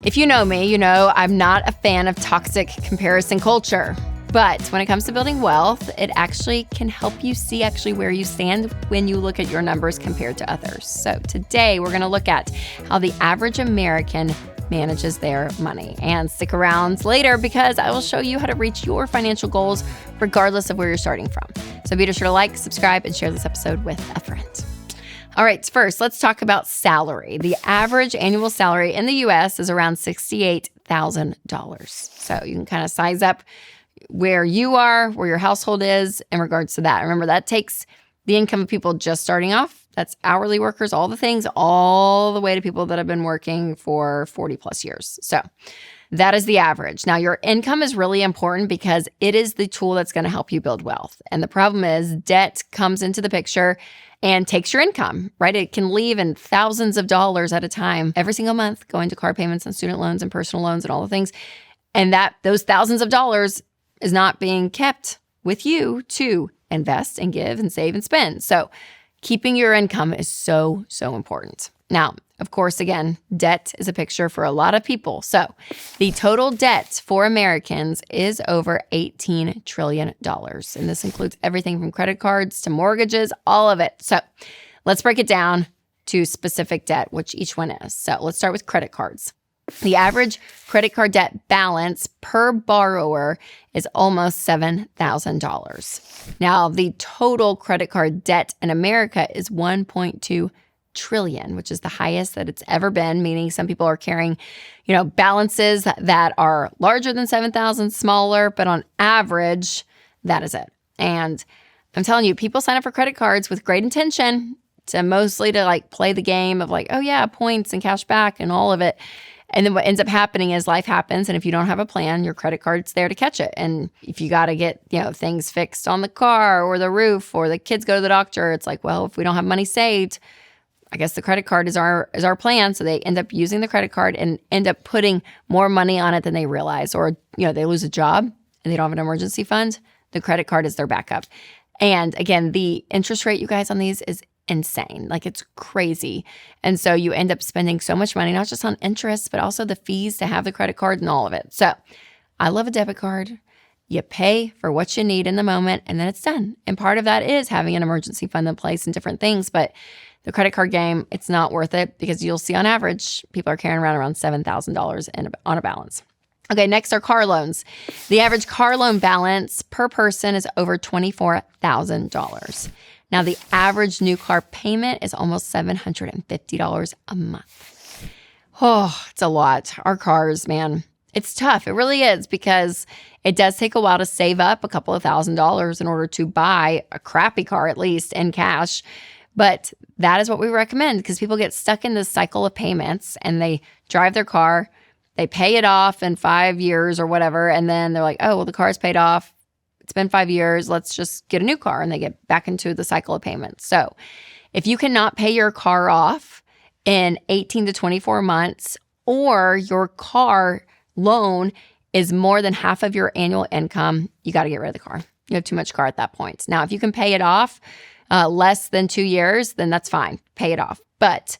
If you know me, you know I'm not a fan of toxic comparison culture. But when it comes to building wealth, it actually can help you see where you stand when you look at your numbers compared to others. So today we're going to look at how the average American manages their money. And stick around later because I will show you how to reach your financial goals regardless of where you're starting from. So be sure to like, subscribe, and share this episode with a friend. All right, first, let's talk about salary. The average annual salary in the U.S. is around $68,000. So you can kind of size up where you are, where your household is in regards to that. Remember, that takes the income of people just starting off. That's hourly workers, all the things, all the way to people that have been working for 40 plus years. So that is the average. Now, your income is really important because it is the tool that's going to help you build wealth. And the problem is debt comes into the picture and takes your income, right? It can leave in thousands of dollars at a time every single month going to car payments and student loans and personal loans and all the things. And those thousands of dollars is not being kept with you to invest and give and save and spend. So keeping your income is so, so important. Now, of course, again, debt is a picture for a lot of people. So the total debt for Americans is over $18 trillion. And this includes everything from credit cards to mortgages, all of it. So let's break it down to specific debt, which each one is. So let's start with credit cards. The average credit card debt balance per borrower is almost $7,000. Now, the total credit card debt in America is $1.2 trillion, which is the highest that it's ever been, meaning some people are carrying, balances that are larger than 7,000, smaller, but on average, that is it. And I'm telling you, people sign up for credit cards with great intention to play the game of points and cash back and all of it. And then what ends up happening is life happens. And if you don't have a plan, your credit card's there to catch it. And if you got to get, things fixed on the car or the roof or the kids go to the doctor, it's like, well, if we don't have money saved, I guess the credit card is our plan. So they end up using the credit card and end up putting more money on it than they realize. Or, they lose a job and they don't have an emergency fund. The credit card is their backup. And again, the interest rate, you guys, on these is insane. It's crazy. And so you end up spending so much money, not just on interest, but also the fees to have the credit card and all of it. So I love a debit card. You pay for what you need in the moment and then it's done. And part of that is having an emergency fund in place and different things. But the credit card game, it's not worth it because you'll see on average, people are carrying around $7,000 on a balance. Okay, next are car loans. The average car loan balance per person is over $24,000. Now, the average new car payment is almost $750 a month. Oh, it's a lot. Our cars, man, it's tough. It really is because it does take a while to save up a couple of $1,000s in order to buy a crappy car, at least in cash. But that is what we recommend because people get stuck in this cycle of payments and they drive their car, they pay it off in 5 years or whatever, and then they're like, oh, well, the car's paid off. It's been 5 years. Let's just get a new car. And they get back into the cycle of payments. So if you cannot pay your car off in 18 to 24 months or your car loan is more than half of your annual income, you got to get rid of the car. You have too much car at that point. Now, if you can pay it off less than 2 years, then that's fine. Pay it off. But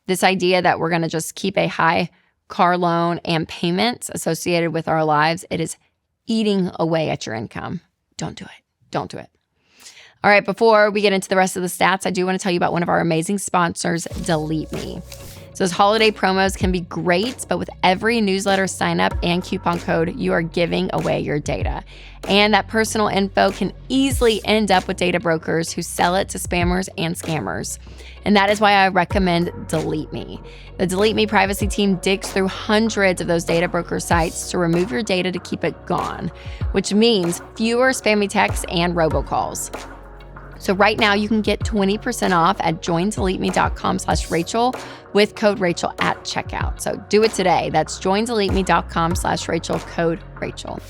this idea that we're going to just keep a high car loan and payments associated with our lives, it is eating away at your income. Don't do it. Don't do it. All right, before we get into the rest of the stats, I do want to tell you about one of our amazing sponsors, Delete Me. So those holiday promos can be great, but with every newsletter sign up and coupon code, you are giving away your data. And that personal info can easily end up with data brokers who sell it to spammers and scammers. And that is why I recommend Delete Me. The Delete Me privacy team digs through hundreds of those data broker sites to remove your data to keep it gone, which means fewer spammy texts and robocalls. So right now you can get 20% off at joindeleteme.com/Rachel with code Rachel at checkout. So do it today. That's joindeleteme.com/Rachel, code Rachel.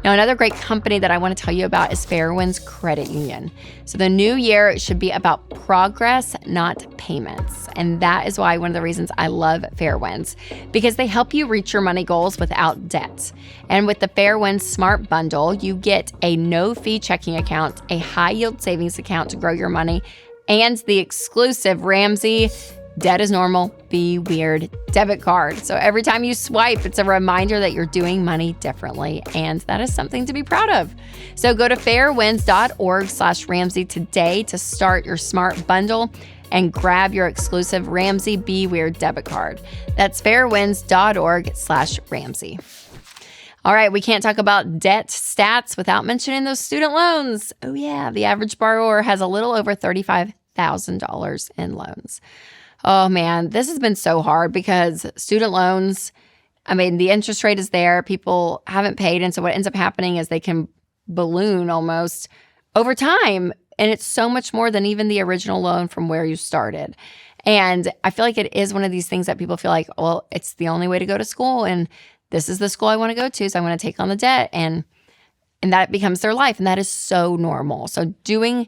Now, another great company that I want to tell you about is Fairwinds Credit Union. So the new year should be about progress, not payments. And that is why one of the reasons I love Fairwinds, because they help you reach your money goals without debt. And with the Fairwinds Smart Bundle, you get a no-fee checking account, a high-yield savings account to grow your money, and the exclusive Ramsey Debt is normal, be weird debit card. So every time you swipe, it's a reminder that you're doing money differently, and that is something to be proud of. So go to fairwinds.org/Ramsey today to start your smart bundle and grab your exclusive Ramsey Be Weird debit card. That's fairwinds.org/Ramsey. All right, we can't talk about debt stats without mentioning those student loans. Oh yeah, the average borrower has a little over $35,000 in loans. Oh man, this has been so hard because student loans, I mean, the interest rate is there. People haven't paid. And so what ends up happening is they can balloon almost over time. And it's so much more than even the original loan from where you started. And I feel like it is one of these things that people feel like, well, it's the only way to go to school. And this is the school I want to go to. So I'm going to take on the debt. And that becomes their life. And that is so normal. So doing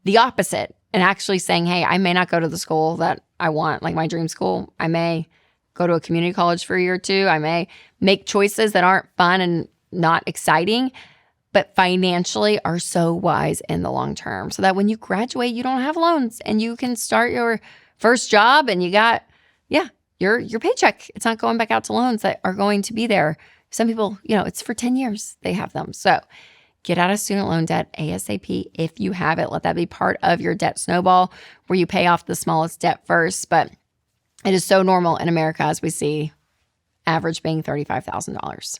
the opposite and actually saying, hey, I may not go to the school that I want, like my dream school. I may go to a community college for a year or two. I may make choices that aren't fun and not exciting, but financially are so wise in the long term. So that when you graduate, you don't have loans and you can start your first job and you got, your paycheck. It's not going back out to loans that are going to be there. Some people, it's for 10 years they have them. So get out of student loan debt ASAP if you have it. Let that be part of your debt snowball where you pay off the smallest debt first. But it is so normal in America, as we see, average being $35,000.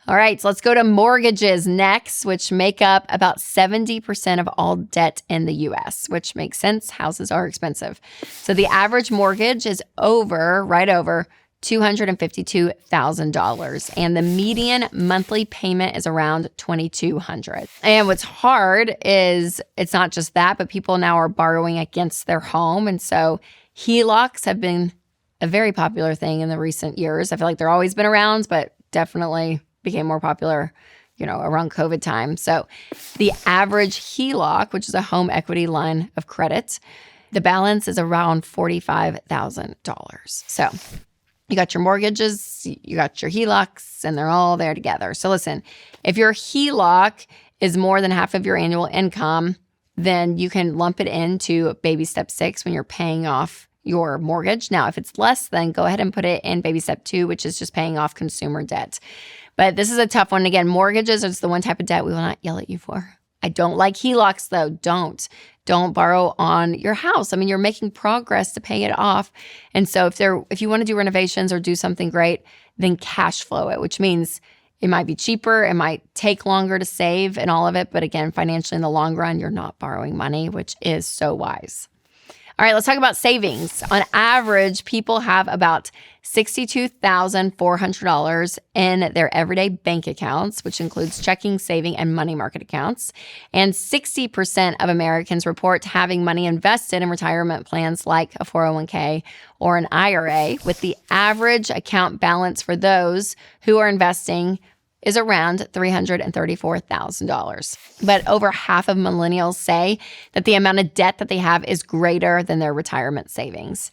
All right, so let's go to mortgages next, which make up about 70% of all debt in the U.S., which makes sense. Houses are expensive. So the average mortgage is right over $252,000, and the median monthly payment is around $2,200. And what's hard is it's not just that, but people now are borrowing against their home. And so HELOCs have been a very popular thing in the recent years. I feel like they're always been around, but definitely became more popular, around COVID time. So the average HELOC, which is a home equity line of credit, the balance is around $45,000. So you got your mortgages, you got your HELOCs, and they're all there together. So listen, if your HELOC is more than half of your annual income, then you can lump it into baby step 6 when you're paying off your mortgage. Now, if it's less, then go ahead and put it in baby step 2, which is just paying off consumer debt. But this is a tough one. Again, mortgages is the one type of debt we will not yell at you for. I don't like HELOCs though. Don't borrow on your house. I mean, you're making progress to pay it off. And so if you want to do renovations or do something great, then cash flow it, which means it might be cheaper. It might take longer to save and all of it. But again, financially in the long run, you're not borrowing money, which is so wise. All right, let's talk about savings. On average, people have about $62,400 in their everyday bank accounts, which includes checking, saving, and money market accounts. And 60% of Americans report having money invested in retirement plans like a 401k or an IRA, with the average account balance for those who are investing is around $334,000. But over half of millennials say that the amount of debt that they have is greater than their retirement savings.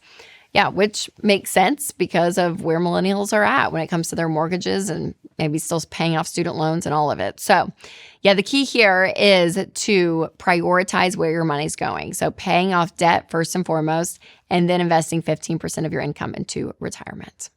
Yeah, which makes sense because of where millennials are at when it comes to their mortgages and maybe still paying off student loans and all of it. So yeah, the key here is to prioritize where your money's going. So paying off debt first and foremost, and then investing 15% of your income into retirement.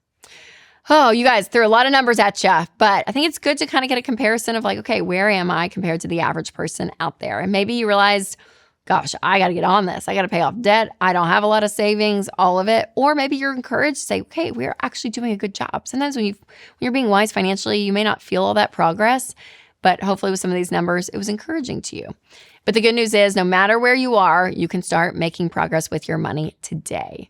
Oh, you guys threw a lot of numbers at you, but I think it's good to kind of get a comparison of like, okay, where am I compared to the average person out there? And maybe you realized, gosh, I got to get on this. I got to pay off debt. I don't have a lot of savings, all of it. Or maybe you're encouraged to say, okay, we're actually doing a good job. Sometimes when you're being wise financially, you may not feel all that progress, but hopefully with some of these numbers, it was encouraging to you. But the good news is no matter where you are, you can start making progress with your money today.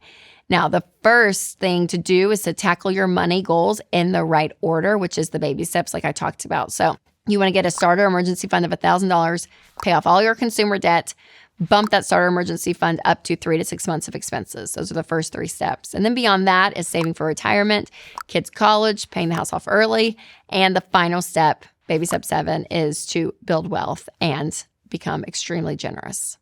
Now, the first thing to do is to tackle your money goals in the right order, which is the baby steps like I talked about. So you want to get a starter emergency fund of $1,000, pay off all your consumer debt, bump that starter emergency fund up to 3 to 6 months of expenses. Those are the first 3 steps. And then beyond that is saving for retirement, kids' college, paying the house off early. And the final step, baby step 7, is to build wealth and become extremely generous.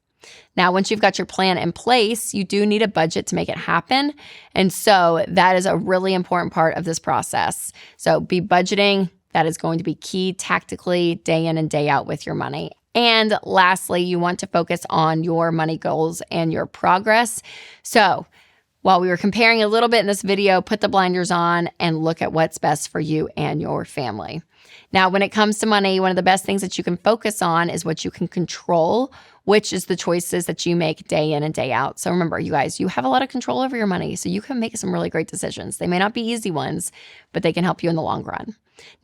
Now, once you've got your plan in place, you do need a budget to make it happen. And so that is a really important part of this process. So be budgeting. That is going to be key tactically day in and day out with your money. And lastly, you want to focus on your money goals and your progress. So while we were comparing a little bit in this video, put the blinders on and look at what's best for you and your family. Now, when it comes to money, one of the best things that you can focus on is what you can control, which is the choices that you make day in and day out. So remember, you guys, you have a lot of control over your money, so you can make some really great decisions. They may not be easy ones, but they can help you in the long run.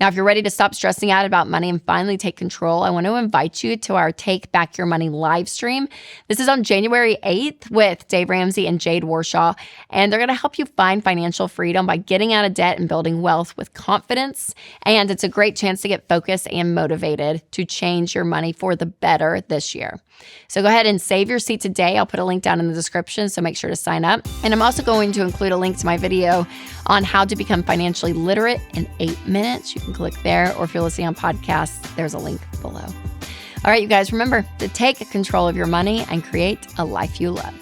Now, if you're ready to stop stressing out about money and finally take control, I want to invite you to our Take Back Your Money live stream. This is on January 8th with Dave Ramsey and Jade Warshaw, and they're going to help you find financial freedom by getting out of debt and building wealth with confidence. And it's a great chance to get focused and motivated to change your money for the better this year. So go ahead and save your seat today. I'll put a link down in the description, so make sure to sign up. And I'm also going to include a link to my video on how to become financially literate in 8 minutes. You can click there, or if you're listening on podcasts, there's a link below. All right, you guys, remember to take control of your money and create a life you love.